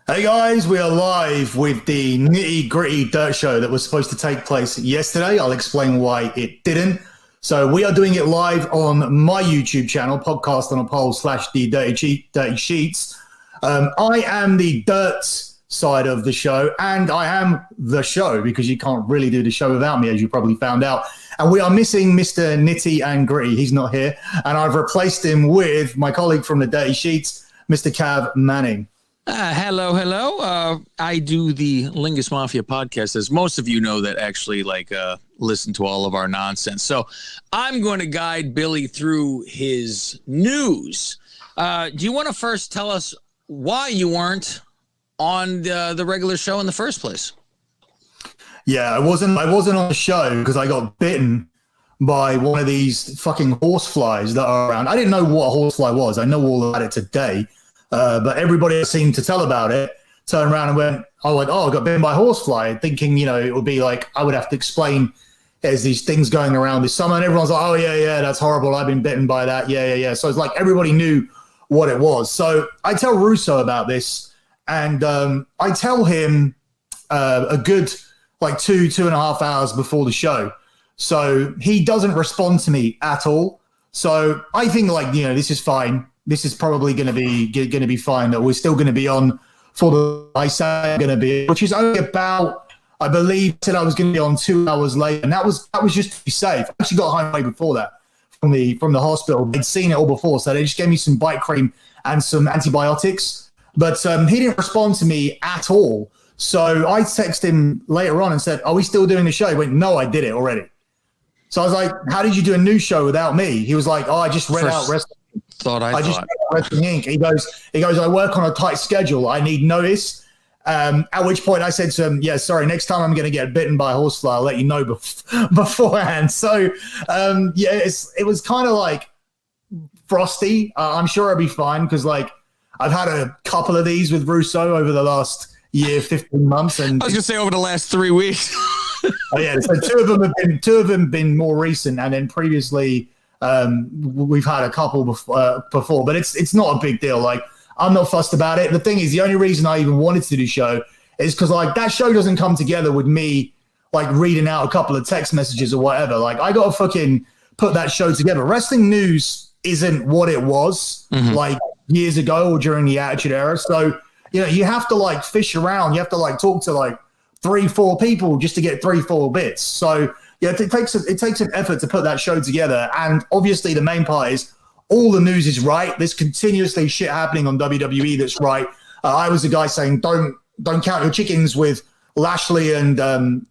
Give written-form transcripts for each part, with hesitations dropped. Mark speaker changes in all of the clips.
Speaker 1: Hey guys, we are live with the nitty gritty dirt show that was supposed to take place yesterday. I'll explain why it didn't. So we are doing it live on my YouTube channel, podcast on a pole / the dirty sheets. I am the dirt side of the show, and I am the show because you can't really do the show without me, as you probably found out. And we are missing Mr. Nitty and Gritty. He's not here. And I've replaced him with my colleague from the Dirty Sheets, Mr. Cav Manning.
Speaker 2: Hello. I do the Lingus Mafia podcast, as most of you know that actually listen to all of our nonsense. So I'm going to guide Billy through his news. Do you want to first tell us why you weren't on the regular show in the first place?
Speaker 1: Yeah, I wasn't on the show because I got bitten by one of these fucking horseflies that are around. I didn't know what a horsefly was. I know all about it today. But everybody seemed to tell about it, turned around and went, I got bitten by a horsefly, thinking, it would be like, I would have to explain there's these things going around this summer. And everyone's like, oh, yeah, that's horrible. I've been bitten by that. Yeah. So it's like everybody knew what it was. So I tell Russo about this, and I tell him a good 2.5 hours before the show. So he doesn't respond to me at all. So I think this is fine. This is probably going to be fine. That we're still going to be on for the I say I'm going to be, which is only about, I believe, said I was going to be on 2 hours later, and that was just to be safe. I actually got home way before that from the hospital. They'd seen it all before, so they just gave me some bite cream and some antibiotics. But he didn't respond to me at all. So I texted him later on and said, "Are we still doing the show?" He went, "No, I did it already." So I was like, "How did you do a new show without me?" He was like, "Oh, I just read out wrestling." I just Wrestling Inc. He goes, "I work on a tight schedule. I need notice." At which point I said to him, "Yeah, sorry. Next time I'm going to get bitten by a horsefly, I'll let you know beforehand." So it was kind of like frosty. I'm sure I'll be fine because I've had a couple of these with Russo over the last year, 15 months, and
Speaker 2: I was going to say over the last 3 weeks.
Speaker 1: Oh yeah, so two of them have been more recent, and then previously. We've had a couple before, but it's not a big deal. I'm not fussed about it. The thing is, the only reason I even wanted to do the show is because that show doesn't come together with me reading out a couple of text messages or whatever. I got to fucking put that show together. Wrestling news isn't what it was years ago or during the Attitude Era. So you have to fish around. You have to talk to 3-4 people just to get 3-4 bits. So. Yeah, it takes an effort to put that show together, and obviously the main part is all the news is right. There's continuously shit happening on WWE that's right. I was the guy saying don't count your chickens with Lashley and Brock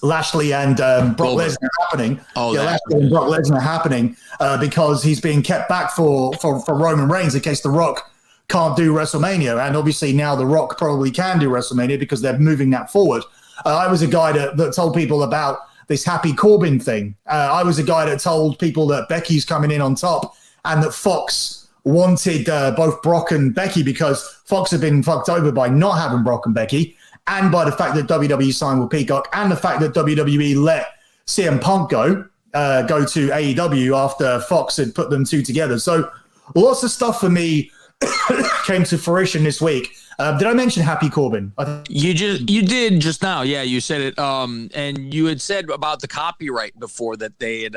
Speaker 1: Lesnar happening. Lashley and Brock Lesnar happening because he's being kept back for Roman Reigns in case The Rock can't do WrestleMania, and obviously now The Rock probably can do WrestleMania because they're moving that forward. I was a guy that told people about this Happy Corbin thing. I was a guy that told people that Becky's coming in on top and that Fox wanted both Brock and Becky because Fox had been fucked over by not having Brock and Becky, and by the fact that WWE signed with Peacock, and the fact that WWE let CM Punk go to AEW after Fox had put them two together. So lots of stuff for me came to fruition this week. Did I mention Happy Corbin?
Speaker 2: You did just now. Yeah, you said it. And you had said about the copyright before that they had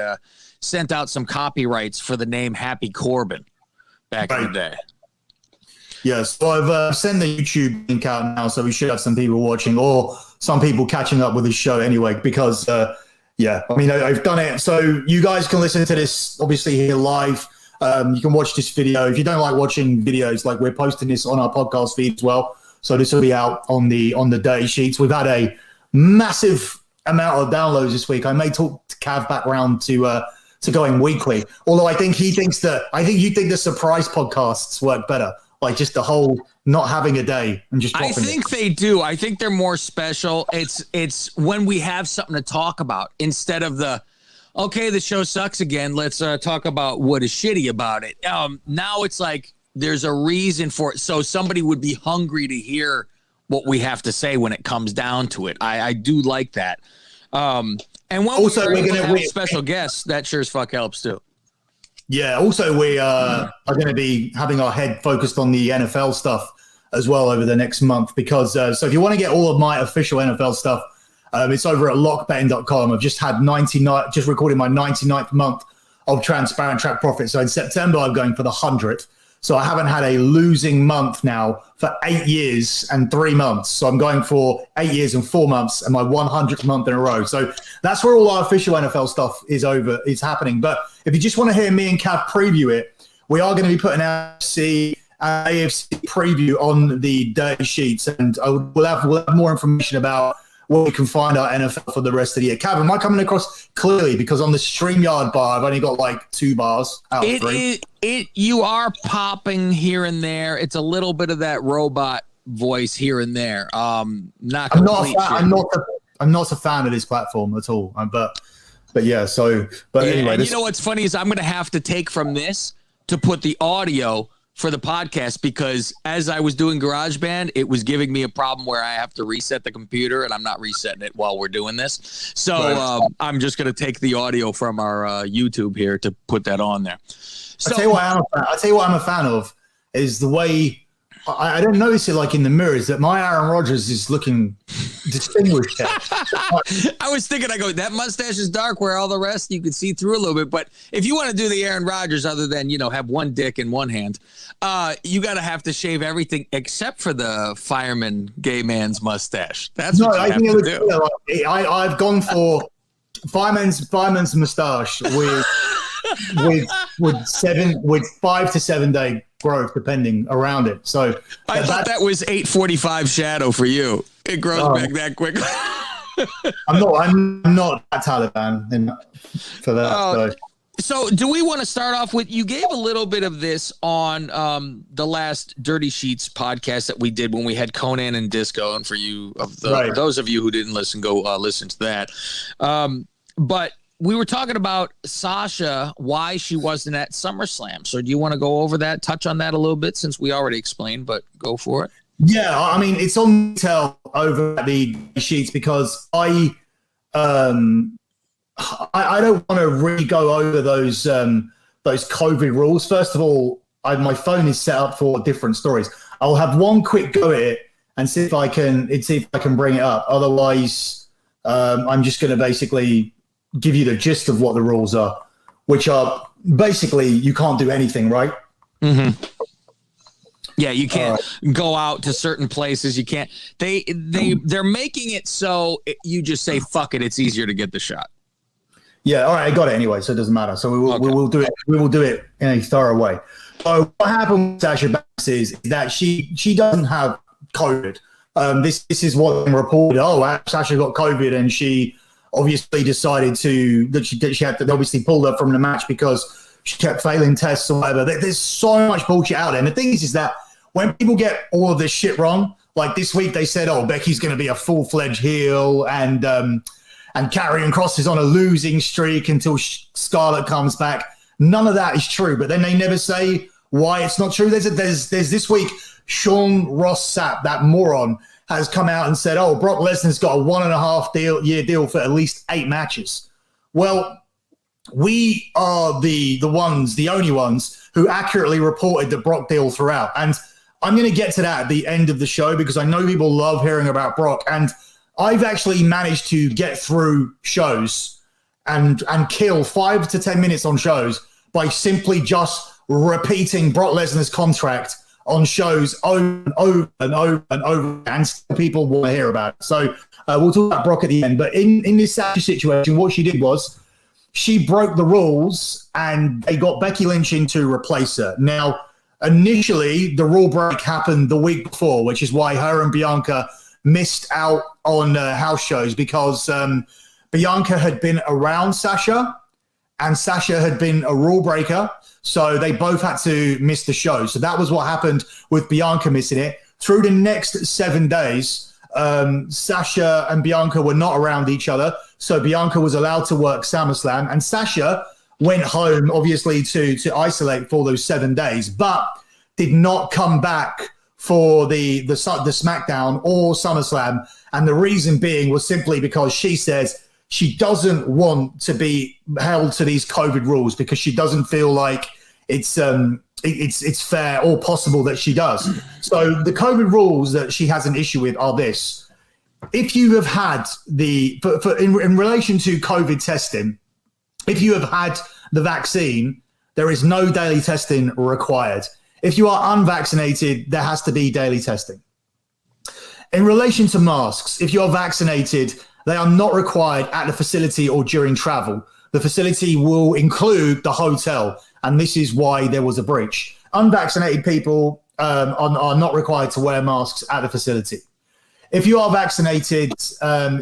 Speaker 2: sent out some copyrights for the name Happy Corbin back in the day.
Speaker 1: Yes, so I've sent the YouTube link out now, so we should have some people watching or some people catching up with the show anyway. Because I've done it, so you guys can listen to this obviously here live. You can watch this video. If you don't like watching videos, we're posting this on our podcast feed as well. So this will be out on the Dirty Sheets. We've had a massive amount of downloads this week. I may talk to Cav back around to going weekly. Although I think you think the surprise podcasts work better. Just the whole not having a day and just dropping
Speaker 2: they do. I think they're more special. It's when we have something to talk about instead of okay, the show sucks again. Let's talk about what is shitty about it. Now it's there's a reason for it. So somebody would be hungry to hear what we have to say when it comes down to it. I do like that. And when also, we're going to have special guests, that sure as fuck helps too.
Speaker 1: Yeah. Also, we are going to be having our head focused on the NFL stuff as well over the next month because so if you want to get all of my official NFL stuff, it's over at lockbetting.com. I've just had just recorded my 99th month of transparent track profit. So in September, I'm going for the 100th. So I haven't had a losing month now for 8 years and 3 months. So I'm going for 8 years and 4 months and my 100th month in a row. So that's where all our official NFL stuff is happening. But if you just want to hear me and Cav preview it, we are going to be putting out AFC preview on the day sheets, and we'll have more information about where we can find our NFL for the rest of the year. Cav, am I coming across clearly? Because on the StreamYard bar, I've only got like 2 bars out of 3.
Speaker 2: You are popping here and there. It's a little bit of that robot voice here and there. I'm not a fan of this platform at all. But yeah. So, but yeah,
Speaker 1: anyway,
Speaker 2: you know what's funny is I'm going to have to take from this to put the audio for the podcast, because as I was doing GarageBand, it was giving me a problem where I have to reset the computer, and I'm not resetting it while we're doing this. So I'm just going to take the audio from our YouTube here to put that on there. So,
Speaker 1: I'll tell you what I'm a fan of is the way I don't notice it like in the mirrors that my Aaron Rodgers is looking distinguished.
Speaker 2: I was thinking, I go, that mustache is dark where all the rest you can see through a little bit. But if you want to do the Aaron Rodgers other than, have one dick in one hand, you got to have to shave everything except for the fireman gay man's mustache. That's what you have to do.
Speaker 1: I've gone for fireman's mustache with 5 to 7 day growth depending around it. So
Speaker 2: I thought that was 8:45 shadow for you. It grows back that quick.
Speaker 1: I'm not that Taliban for that.
Speaker 2: So do we want to start off with, you gave a little bit of this on the last Dirty Sheets podcast that we did when we had Conan and Disco, and for those of you who didn't listen, go listen to that. But we were talking about Sasha, why she wasn't at SummerSlam. So do you want to go over that, touch on that a little bit, since we already explained, but go for it?
Speaker 1: Yeah, I mean, it's on detail over the sheets because I don't want to re-go over those COVID rules. First of all, my phone is set up for different stories. I'll have one quick go at it and see if I can bring it up. Otherwise, I'm just going to basically give you the gist of what the rules are, which are basically you can't do anything, right?
Speaker 2: Mm-hmm. Yeah, you can't go out to certain places. You can't. They're making it so you just say fuck it. It's easier to get the shot.
Speaker 1: Yeah, all right, I got it anyway, so it doesn't matter. So we will do it. We will do it in a thorough way. So what happened with Sasha Banks is that she doesn't have COVID. This is what reported. Oh, Sasha got COVID, and she obviously decided that she had to obviously pull her from the match because she kept failing tests or whatever. There's so much bullshit out there. And the thing is that when people get all of this shit wrong, like this week they said, oh, Becky's going to be a full-fledged heel and Karrion Kross is on a losing streak until Scarlett comes back. None of that is true. But then they never say why it's not true. There's this week, Sean Ross Sapp, that moron, has come out and said, oh, Brock Lesnar's got a 1.5 year deal for at least 8 matches. Well, we are the only ones who accurately reported the Brock deal throughout. And I'm going to get to that at the end of the show because I know people love hearing about Brock. And I've actually managed to get through shows and kill 5 to 10 minutes on shows by simply just repeating Brock Lesnar's contract on shows over and over, and still people want to hear about it. So we'll talk about Brock at the end. But in this situation, what she did was she broke the rules and they got Becky Lynch in to replace her. Now, initially, the rule break happened the week before, which is why her and Bianca missed out on house shows because Bianca had been around Sasha and Sasha had been a rule breaker. So they both had to miss the show. So that was what happened with Bianca missing it. Through the next 7 days, Sasha and Bianca were not around each other. So Bianca was allowed to work SummerSlam. And Sasha went home, obviously, to isolate for those 7 days, but did not come back for the SmackDown or SummerSlam. And the reason being was simply because she says she doesn't want to be held to these COVID rules because she doesn't feel like it's fair or possible that she does. So the COVID rules that she has an issue with are this: if you have had in relation to COVID testing, if you have had the vaccine, there is no daily testing required. If you are unvaccinated, there has to be daily testing. In relation to masks, if you're vaccinated, they are not required at the facility or during travel. The facility will include the hotel, and this is why there was a breach. Unvaccinated people are not required to wear masks at the facility. If you are vaccinated,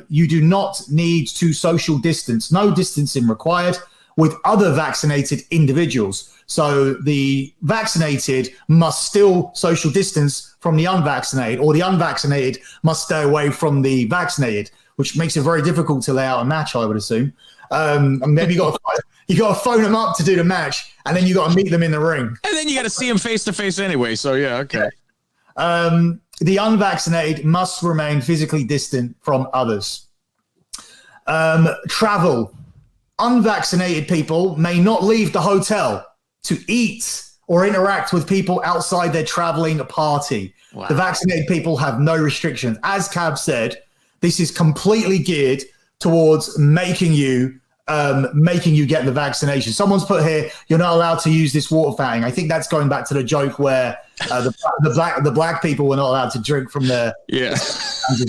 Speaker 1: you do not need to social distance, no distancing required with other vaccinated individuals. So the vaccinated must still social distance from the unvaccinated, or the unvaccinated must stay away from the vaccinated, which makes it very difficult to lay out a match, I would assume. And maybe you got to phone them up to do the match, and then you got to meet them in the ring.
Speaker 2: And then you got to see them face to face anyway. So yeah, okay.
Speaker 1: The unvaccinated must remain physically distant from others. Travel. Unvaccinated people may not leave the hotel to eat or interact with people outside their traveling party. Wow. The vaccinated people have no restrictions. As Cab said, this is completely geared towards making you get the vaccination. Someone's put here, you're not allowed to use this water fountain. I think that's going back to the joke where the black people were not allowed to drink from the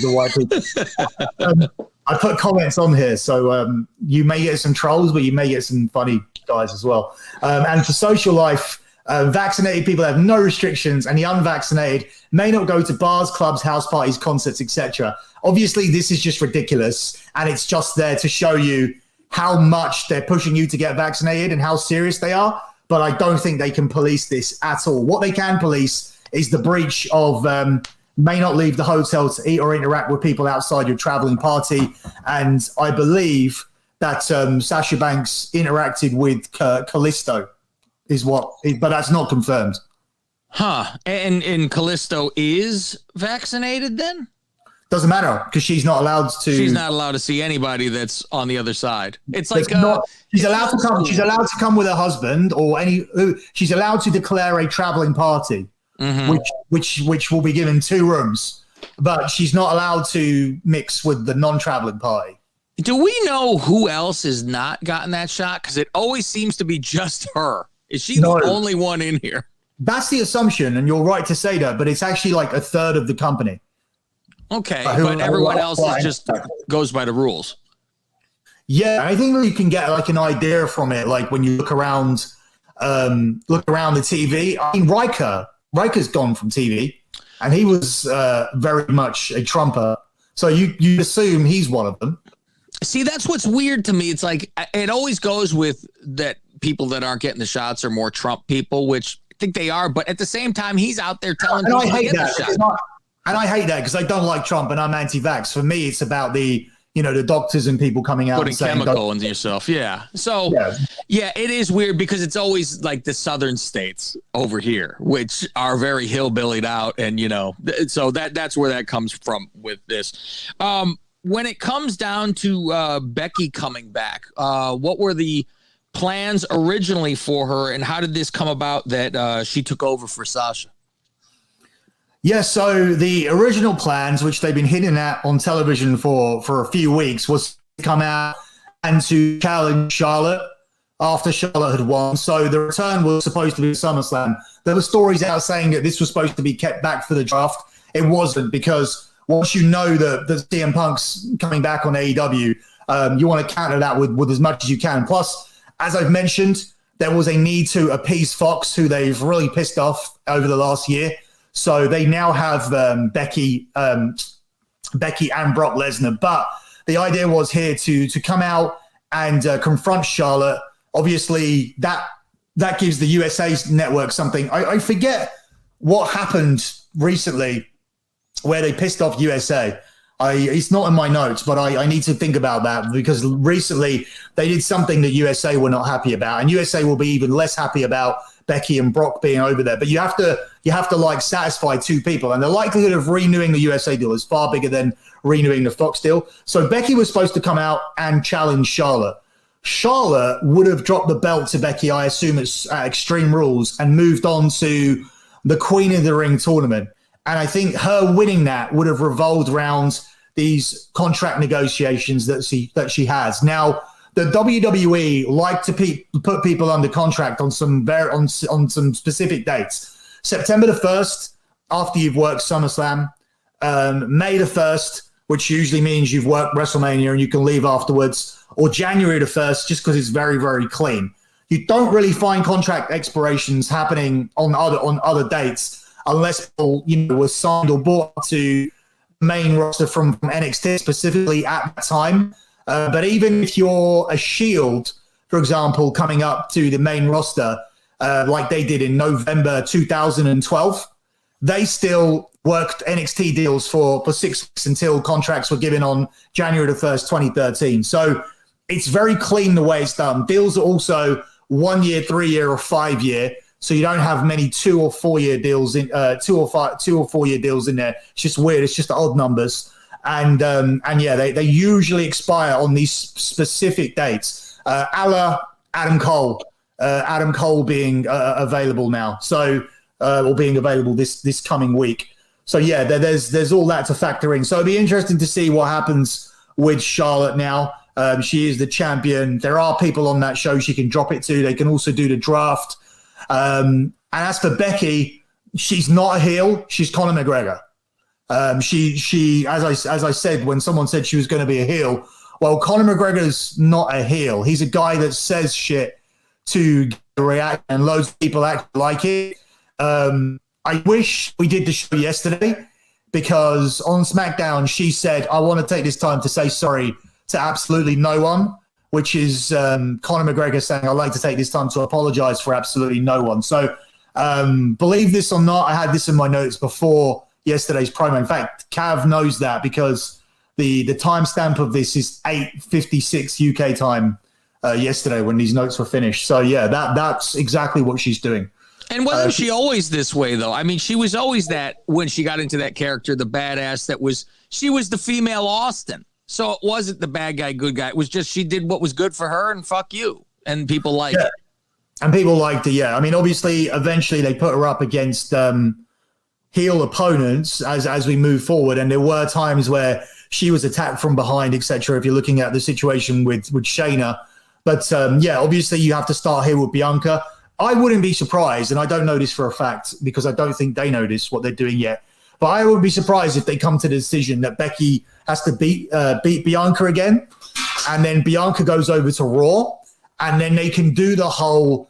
Speaker 1: white people. I put comments on here, so you may get some trolls, but you may get some funny guys as well. And for social life, vaccinated people have no restrictions, and the unvaccinated may not go to bars, clubs, house parties, concerts, etc. Obviously, this is just ridiculous, and it's just there to show you how much they're pushing you to get vaccinated and how serious they are. But I don't think they can police this at all. What they can police is the breach of may not leave the hotel to eat or interact with people outside your traveling party. And I believe that Sasha Banks interacted with Callisto but that's not confirmed.
Speaker 2: Huh. And Callisto is vaccinated then?
Speaker 1: Doesn't matter, because she's not allowed to.
Speaker 2: She's not allowed to see anybody that's on the other side. It's like
Speaker 1: she's allowed to come. She's allowed to come with her husband or she's allowed to declare a traveling party, which will be given 2 rooms, but she's not allowed to mix with the non-traveling party.
Speaker 2: Do we know who else has not gotten that shot? Because it always seems to be just her. Is she the only one in here?
Speaker 1: That's the assumption, and you're right to say that, but it's actually like a third of the company.
Speaker 2: Okay, but everyone else just goes by the rules.
Speaker 1: Yeah, I think you can get like an idea from it, like when you look around the TV. I mean, Riker's gone from TV, and he was very much a Trumper. So you assume he's one of them.
Speaker 2: See, that's what's weird to me. It's like it always goes with that people that aren't getting the shots are more Trump people, which I think they are. But at the same time, he's out there telling people to get the shot.
Speaker 1: And I hate that because I don't like Trump and I'm anti-vax. For me, it's about the doctors and people coming out
Speaker 2: putting
Speaker 1: and saying
Speaker 2: chemical into yourself. Yeah. So yeah, it is weird because it's always like the southern states over here, which are very hillbillied out. And, so that's where that comes from with this. When it comes down to Becky coming back, what were the plans originally for her, and how did this come about that she took over for Sasha?
Speaker 1: Yeah, so the original plans, which they've been hinting at on television for a few weeks, was to come out and to challenge Charlotte after Charlotte had won. So the return was supposed to be SummerSlam. There were stories out saying that this was supposed to be kept back for the draft. It wasn't, because once you know that CM Punk's coming back on AEW, you want to counter that with as much as you can. Plus, as I've mentioned, there was a need to appease Fox, who they've really pissed off over the last year. So they now have Becky and Brock Lesnar. But the idea was here to come out and confront Charlotte. Obviously, that gives the USA Network something. I forget what happened recently where they pissed off USA. It's not in my notes, but I need to think about that, because recently they did something that USA were not happy about, and USA will be even less happy about Becky and Brock being over there. But you have to like satisfy 2 people, and the likelihood of renewing the USA deal is far bigger than renewing the Fox deal. So Becky was supposed to come out and challenge Charlotte. Charlotte would have dropped the belt to Becky, I assume, at Extreme Rules and moved on to the Queen of the Ring tournament. And I think her winning that would have revolved around these contract negotiations that she has. Now, the WWE like to put people under contract on some specific dates. September the 1st, after you've worked SummerSlam. May the 1st, which usually means you've worked WrestleMania and you can leave afterwards. Or January the 1st, just because it's very, very clean. You don't really find contract expirations happening on other dates unless people, were signed or bought to main roster from NXT specifically at that time. But even if you're a Shield, for example, coming up to the main roster, like they did in November 2012, they still worked NXT deals for 6 weeks until contracts were given on January the 1st, 2013. So it's very clean the way it's done. Deals are also 1 year, 3 year, or 5 year. So you don't have many 2 or 4 year deals in 2 or 4 year deals in there. It's just weird. It's just odd numbers. And yeah, they usually expire on these specific dates. A la Adam Cole. Adam Cole being available now. So or being available this coming week. So yeah, there's all that to factor in. So it'll be interesting to see what happens with Charlotte now. She is the champion. There are people on that show she can drop it to. They can also do the draft. And as for Becky, she's not a heel. She's Conor McGregor. She as I said, when someone said she was going to be a heel, well, Conor McGregor's not a heel. He's a guy that says shit to react, and loads of people act like it. I wish we did the show yesterday, because on SmackDown she said, I want to take this time to say sorry to absolutely no one, which is Conor McGregor saying, I'd like to take this time to apologize for absolutely no one. So believe this or not, I had this in my notes before yesterday's promo. In fact, Cav knows that, because the timestamp of this is 8:56 UK time yesterday when these notes were finished. So yeah, that's exactly what she's doing.
Speaker 2: And wasn't she always this way, though? I mean, she was always that when she got into that character, the badass she was the female Austin. So it wasn't the bad guy, good guy. It was just she did what was good for her, and fuck you. And people liked it.
Speaker 1: And people liked it, yeah. I mean, obviously, eventually they put her up against heel opponents as we move forward. And there were times where she was attacked from behind, etc. if you're looking at the situation with Shayna. But yeah, obviously you have to start here with Bianca. I wouldn't be surprised, and I don't know this for a fact because I don't think they know this, what they're doing yet. But I would be surprised if they come to the decision that Becky has to beat Bianca again, and then Bianca goes over to Raw, and then they can do the whole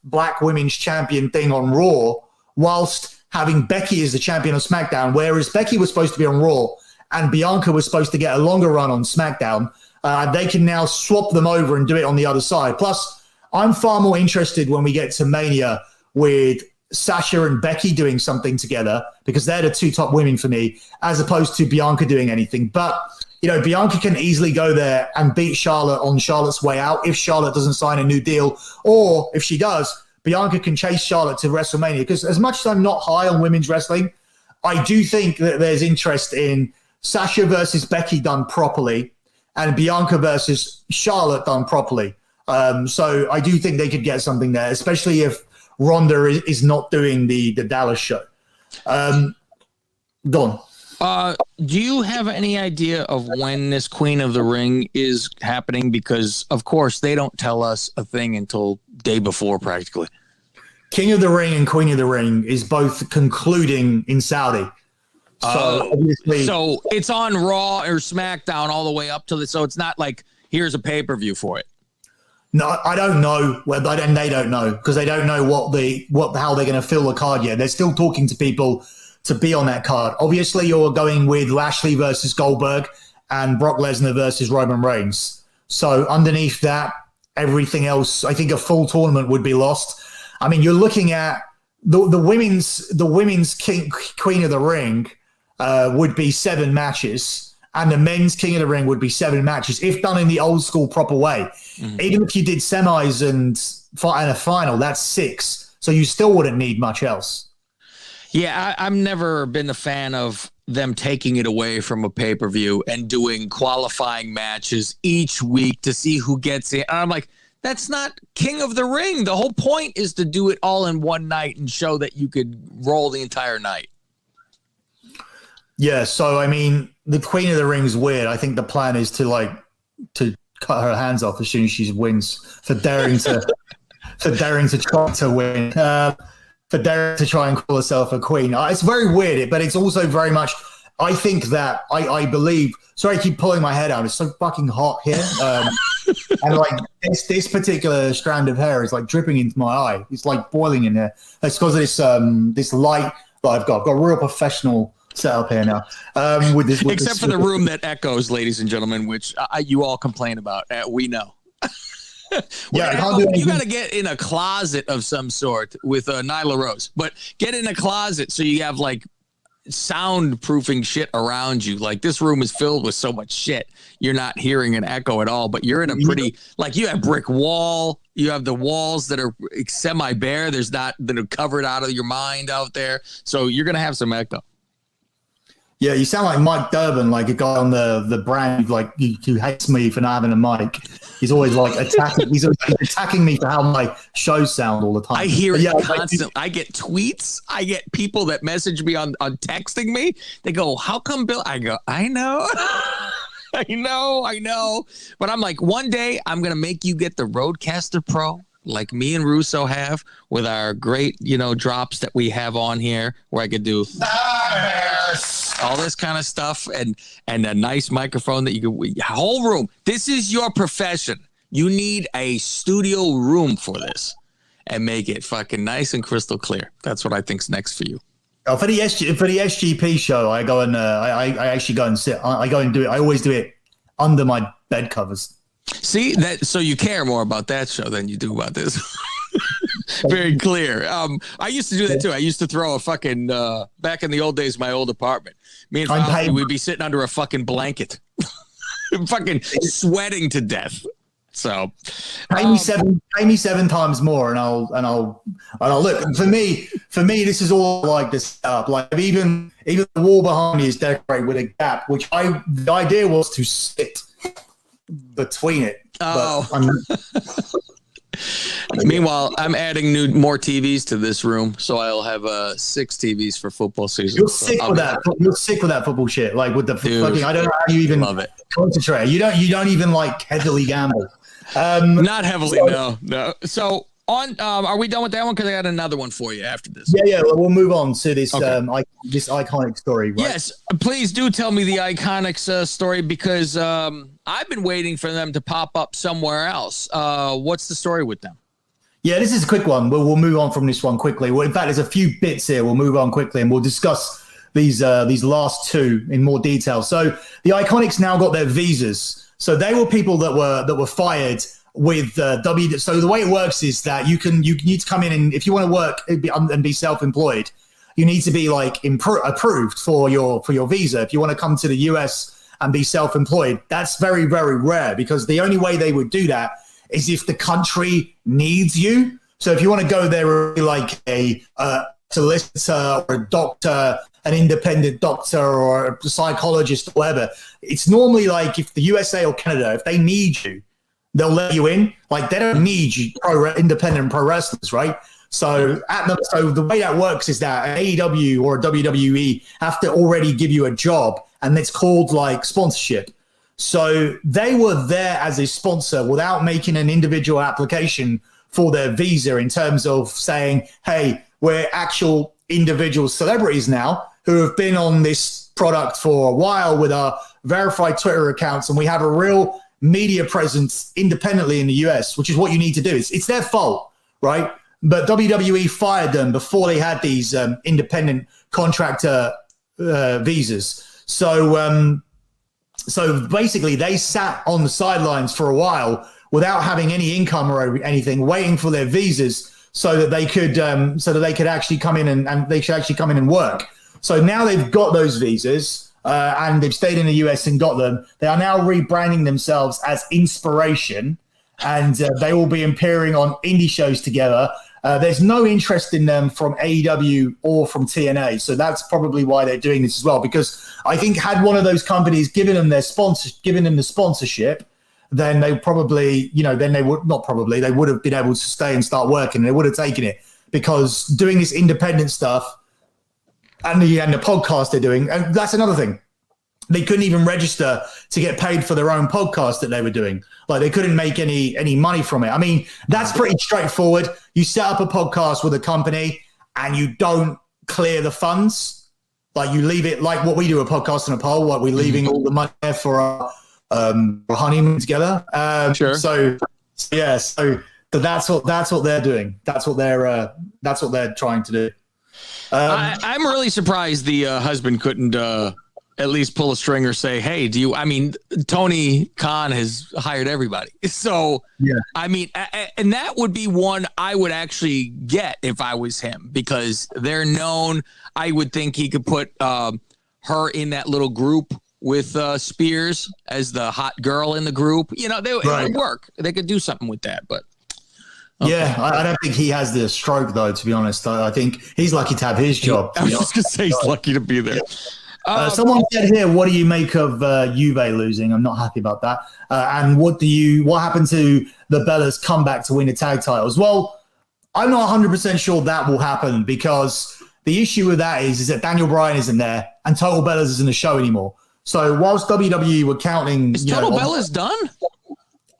Speaker 1: Black Women's Champion thing on Raw whilst having Becky as the champion on SmackDown, whereas Becky was supposed to be on Raw and Bianca was supposed to get a longer run on SmackDown. They can now swap them over and do it on the other side. Plus, I'm far more interested when we get to Mania with Sasha and Becky doing something together, because they're the two top women for me, as opposed to Bianca doing anything. But, Bianca can easily go there and beat Charlotte on Charlotte's way out if Charlotte doesn't sign a new deal. Or if she does, Bianca can chase Charlotte to WrestleMania. Because as much as I'm not high on women's wrestling, I do think that there's interest in Sasha versus Becky done properly and Bianca versus Charlotte done properly. So I do think they could get something there, especially if Ronda is not doing the Dallas show. Go on.
Speaker 2: Do you have any idea of when this Queen of the Ring is happening? Because, of course, they don't tell us a thing until day before, practically.
Speaker 1: King of the Ring and Queen of the Ring is both concluding in Saudi. So obviously,
Speaker 2: so it's on Raw or SmackDown all the way up to so it's not like here's a pay-per-view for it.
Speaker 1: No, I don't know. And they don't know, because they don't know how they're going to fill the card yet. They're still talking to people to be on that card. Obviously, you're going with Lashley versus Goldberg and Brock Lesnar versus Roman Reigns. So underneath that, everything else, I think a full tournament would be lost. I mean, you're looking at the women's Queen of the Ring would be 7 matches. And the men's King of the Ring would be 7 matches if done in the old school proper way. Mm-hmm. Even if you did semis and a final, that's 6. So you still wouldn't need much else.
Speaker 2: Yeah, I've never been a fan of them taking it away from a pay-per-view and doing qualifying matches each week to see who gets it. And I'm like, that's not King of the Ring. The whole point is to do it all in one night and show that you could roll the entire night.
Speaker 1: Yeah, so I mean, the Queen of the Ring is weird. I think the plan is to cut her hands off as soon as she wins for daring to try to win. For daring to try and call herself a queen. It's very weird, but it's also very much, I think that I believe, sorry, I keep pulling my head out. It's so fucking hot here. And like this particular strand of hair is like dripping into my eye. It's like boiling in there. It's because of this light that I've got. I've got a real professional setup here now.
Speaker 2: Except for the room that echoes, ladies and gentlemen, which you all complain about. We know.
Speaker 1: Yeah,
Speaker 2: you got to get in a closet of some sort with Nyla Rose, but get in a closet so you have like soundproofing shit around you. Like this room is filled with so much shit, you're not hearing an echo at all. But you're in a pretty, like you have brick wall. You have the walls that are semi-bare. There's not that are covered out of your mind out there, so you're gonna have some echo.
Speaker 1: Yeah, you sound like Mike Durbin, like a guy on the brand, like who hates me for not having a mic. He's always like attacking. He's attacking me for how my shows sound all the time.
Speaker 2: I hear it constantly. I get tweets. I get people that message me on texting me. They go, "How come Bill?" I go, "I know." I know. But I'm like, one day I'm gonna make you get the Rodecaster Pro, like me and Russo have, with our great, drops that we have on here, where I could do all this kind of stuff and a nice microphone that you could whole room. This is your profession. You need a studio room for this and make it fucking nice and crystal clear. That's what I think's next for you.
Speaker 1: Oh, for the SGP show, I go and I actually go and sit. I go and do it. I always do it under my bed covers.
Speaker 2: See that? So you care more about that show than you do about this. Very clear. I used to do that too. I used to throw a fucking back in the old days, my old apartment. Me and Fauci, we'd be sitting under a fucking blanket, fucking sweating to death. So
Speaker 1: pay me seven times more, and I'll look. For me, this is all like this stuff. Like even the wall behind me is decorated with a gap, which the idea was to sit between it.
Speaker 2: Oh. Meanwhile, I'm adding more TVs to this room, so I'll have 6 TVs for football season.
Speaker 1: You're sick with that. You're sick with that football shit. Like with the fucking, I don't know how you even
Speaker 2: love it.
Speaker 1: Concentrate. You don't even like heavily gamble.
Speaker 2: Not heavily, no. So are we done with that one? Because I got another one for you after this.
Speaker 1: Yeah. We'll move on to this this iconic story. Right?
Speaker 2: Yes, please do tell me the iconic story, because I've been waiting for them to pop up somewhere else. What's the story with them?
Speaker 1: Yeah, this is a quick one. We'll move on from this one quickly. Well, in fact, there's a few bits here. We'll move on quickly and we'll discuss these last two in more detail. So the Iconics now got their visas. So they were people that were fired with W. So the way it works is that you need to come in, and if you want to work and be self-employed, you need to be like approved for your visa. If you want to come to the US and be self-employed, that's very, very rare, because the only way they would do that is if the country needs you. So if you want to go there like a solicitor or a doctor, an independent doctor or a psychologist or whatever, it's normally like if the USA or Canada, if they need you, they'll let you in. Like they don't need you, independent pro wrestlers, right? So the way that works is that an AEW or a WWE have to already give you a job, and it's called like sponsorship. So they were there as a sponsor without making an individual application for their visa, in terms of saying, hey, we're actual individual celebrities now who have been on this product for a while with our verified Twitter accounts, and we have a real media presence independently in the US, which is what you need to do. It's their fault, right? But WWE fired them before they had these independent contractor visas. So basically they sat on the sidelines for a while without having any income or anything, waiting for their visas so that they could actually come in and they should actually come in and work. So now they've got those visas and they've stayed in the US and got them. They are now rebranding themselves as Inspiration, and they will be appearing on indie shows together. There's no interest in them from AEW or from TNA, so that's probably why they're doing this as well. Because I think had one of those companies given them the sponsorship, then they probably, they would have been able to stay and start working. They would have taken it, because doing this independent stuff and the podcast they're doing, and that's another thing. They couldn't even register to get paid for their own podcast that they were doing. Like, they couldn't make any money from it. I mean, that's pretty straightforward. You set up a podcast with a company and you don't clear the funds. Like, you leave it like what we do, a podcast and a poll, like we're leaving all the money there for our honeymoon together.
Speaker 2: Sure.
Speaker 1: So that's what they're doing. That's what they're trying to do.
Speaker 2: I'm really surprised the husband couldn't at least pull a string or say, hey, Tony Khan has hired everybody. So, yeah. I mean, and that would be one I would actually get if I was him, because they're known. I would think he could put her in that little group with Spears as the hot girl in the group. It would work. They could do something with that, but. Okay.
Speaker 1: Yeah, I don't think he has the stroke, though, to be honest. I think he's lucky to have his job.
Speaker 2: I was just going to say he's lucky to be there.
Speaker 1: Someone said here, what do you make of Juve losing? I'm not happy about that. And what happened to the Bellas comeback to win the tag titles? Well, I'm not 100% sure that will happen, because the issue with that is that Daniel Bryan isn't there and Total Bellas isn't a show anymore. So whilst WWE were counting...
Speaker 2: Is Total Bellas done?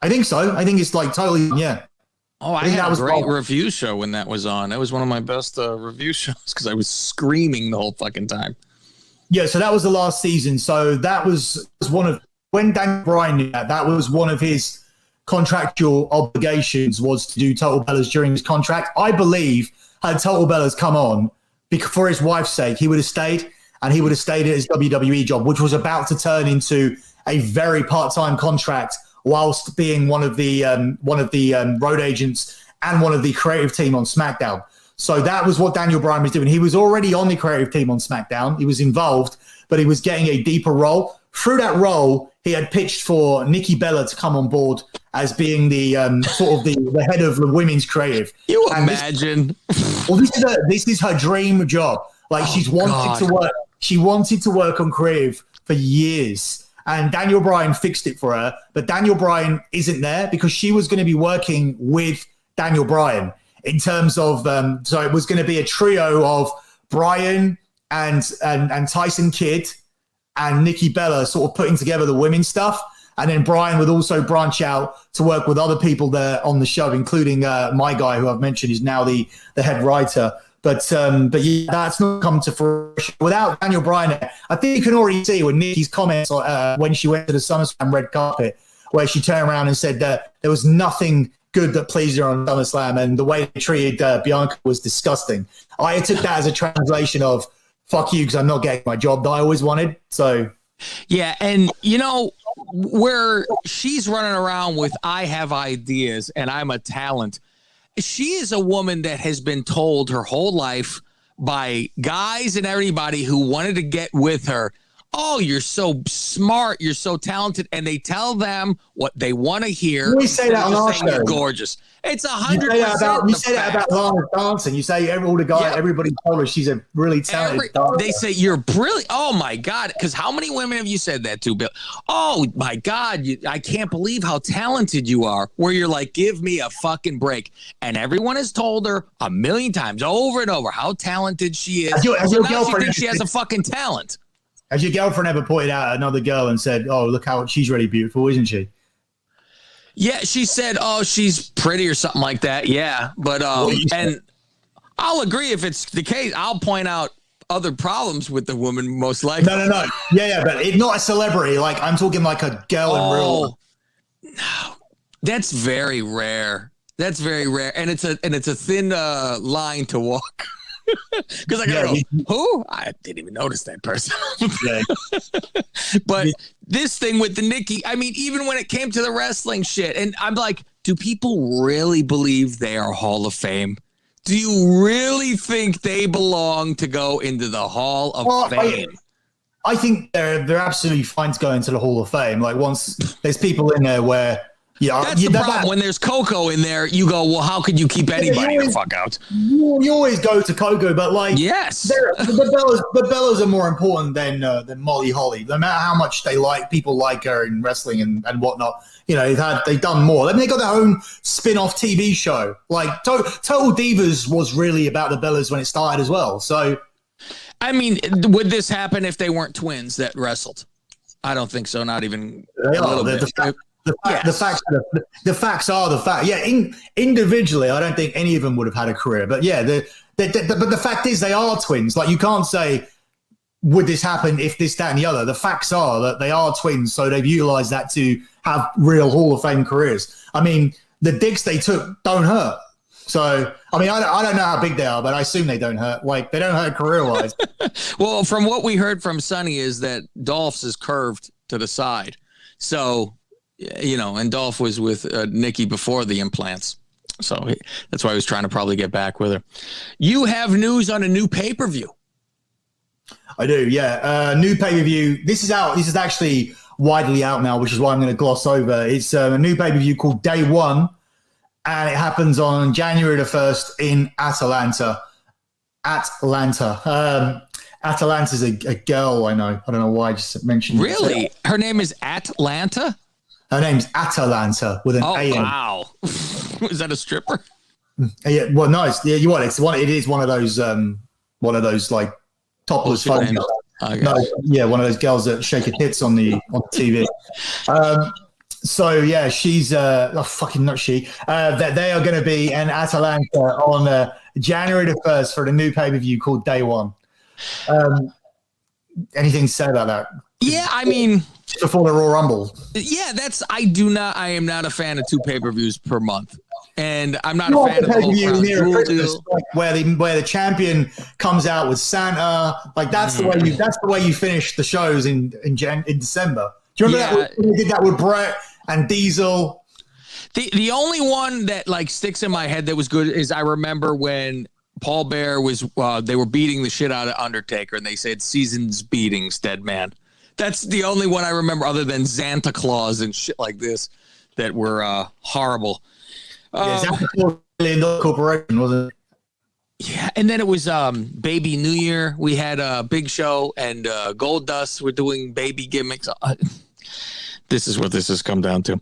Speaker 1: I think so. I think it's like totally, yeah.
Speaker 2: Oh, I had a great review show when that was on. That was one of my best review shows, because I was screaming the whole fucking time.
Speaker 1: Yeah, so that was the last season. So that was when Daniel Bryan knew that was one of his contractual obligations, was to do Total Bellas during his contract. I believe had Total Bellas come on for his wife's sake, he would have stayed, and he would have stayed at his WWE job, which was about to turn into a very part-time contract, whilst being one of the road agents and one of the creative team on SmackDown. So that was what Daniel Bryan was doing. He was already on the creative team on SmackDown. He was involved, but he was getting a deeper role. Through that role, he had pitched for Nikki Bella to come on board as being the sort of the head of the women's creative.
Speaker 2: You imagine?
Speaker 1: This is her dream job. Like, she's wanted to work. She wanted to work on creative for years. And Daniel Bryan fixed it for her, but Daniel Bryan isn't there, because she was going to be working with Daniel Bryan in terms of, so it was going to be a trio of Bryan and Tyson Kidd and Nikki Bella sort of putting together the women's stuff. And then Bryan would also branch out to work with other people there on the show, including my guy, who I've mentioned is now the head writer. But yeah, that's not come to fruition. Without Daniel Bryan, I think you can already see with Nikki's comments when she went to the SummerSlam red carpet, where she turned around and said that there was nothing good that pleased her on SummerSlam, and the way they treated Bianca was disgusting. I took that as a translation of "fuck you" because I'm not getting my job that I always wanted. So
Speaker 2: yeah, and where she's running around with "I have ideas" and "I'm a talent." She is a woman that has been told her whole life by guys and everybody who wanted to get with her, oh, you're so smart, you're so talented, and they tell them what they want to hear.
Speaker 1: We say that on our show.
Speaker 2: You're gorgeous. It's 100%.
Speaker 1: You say that about Lana dancing. You say all the guys, everybody told her she's a really talented dancer.
Speaker 2: They say you're brilliant. Oh my God! Because how many women have you said that to, Bill? Oh my God! I can't believe how talented you are. Where you're like, give me a fucking break. And everyone has told her a million times, over and over, how talented she is.
Speaker 1: Has your girlfriend,
Speaker 2: she thinks she has a fucking talent.
Speaker 1: Has your girlfriend ever pointed out another girl and said, "Oh, look how she's really beautiful, isn't she?"
Speaker 2: Yeah, she said, "Oh, she's pretty" or something like that. Yeah, but and I'll agree if it's the case. I'll point out other problems with the woman, most likely.
Speaker 1: No. Yeah, but not a celebrity. Like, I'm talking like a girl in real.
Speaker 2: No, that's very rare. That's very rare, and it's a thin line to walk. Because I gotta go, who? I didn't even notice that person. But this thing with the Nikki, I mean, even when it came to the wrestling shit, and I'm like, do people really believe they are Hall of Fame? Do you really think they belong to go into the Hall of Fame?
Speaker 1: I think they're absolutely fine to go into the Hall of Fame. Like, once there's people in there where Yeah,
Speaker 2: That's
Speaker 1: yeah,
Speaker 2: the problem. When there's Coco in there, you go, well, how could you keep anybody the fuck out?
Speaker 1: You always go to Coco, but like,
Speaker 2: yes,
Speaker 1: the Bellas are more important than Molly Holly. No matter how much people like her in wrestling and whatnot. You know, they've done more. I mean, they got their own spin-off TV show. Like Total Divas was really about the Bellas when it started as well. So,
Speaker 2: I mean, would this happen if they weren't twins that wrestled? I don't think so. Not even
Speaker 1: they
Speaker 2: a
Speaker 1: are.
Speaker 2: little bit.
Speaker 1: The facts are the fact. Yeah, individually, I don't think any of them would have had a career. But yeah, but the fact is they are twins. Like, you can't say, would this happen if this, that, and the other? The facts are that they are twins, so they've utilized that to have real Hall of Fame careers. I mean, the dicks they took don't hurt. So, I mean, I don't know how big they are, but I assume they don't hurt. Like, they don't hurt career-wise.
Speaker 2: Well, from what we heard from Sonny is that Dolph's is curved to the side. So, you know, and Dolph was with Nikki before the implants. So that's why he was trying to probably get back with her. You have news on a new pay-per-view.
Speaker 1: I do, yeah. New pay-per-view. This is out. This is actually widely out now, which is why I'm going to gloss over. It's a new pay-per-view called Day One, and it happens on January the 1st in Atlanta. Atalanta's a girl I know. I don't know why I just mentioned
Speaker 2: Really? Her name is Atlanta?
Speaker 1: Her name's Atalanta with an A.
Speaker 2: Oh, wow. Is that a stripper?
Speaker 1: Yeah, well, no, it is one of those like topless phones.
Speaker 2: Okay.
Speaker 1: No, yeah, one of those girls that shake her tits on the TV. So yeah, she's fucking not she. That they are going to be in Atalanta on January the 1st for the new pay-per-view called Day One. Anything to say about that?
Speaker 2: Yeah, I mean,
Speaker 1: before the Royal Rumble.
Speaker 2: Yeah, I am not a fan of 2 pay-per-views per month. And I'm not a fan of the whole Crown Jewel deal.
Speaker 1: Like where the champion comes out with Santa, like that's the way you finish the shows in December. Do you remember that when we did that with Brett and Diesel?
Speaker 2: The only one that like sticks in my head that was good is I remember when Paul Bear was they were beating the shit out of Undertaker and they said season's beatings, dead man. That's the only one I remember other than Santa Claus and shit like this that were horrible.
Speaker 1: Santa Claus $1 billion corporation, wasn't it?
Speaker 2: Yeah, and then it was Baby New Year. We had a Big Show and Gold Dust were doing baby gimmicks. This is what this has come down to.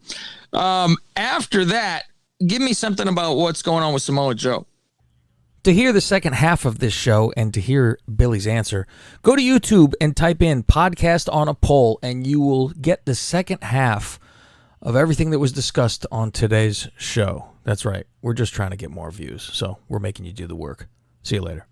Speaker 2: After that, give me something about what's going on with Samoa Joe.
Speaker 3: To hear the second half of this show and to hear Billy's answer, go to YouTube and type in Podcast on a Poll, and you will get the second half of everything that was discussed on today's show. That's right. We're just trying to get more views, so we're making you do the work. See you later.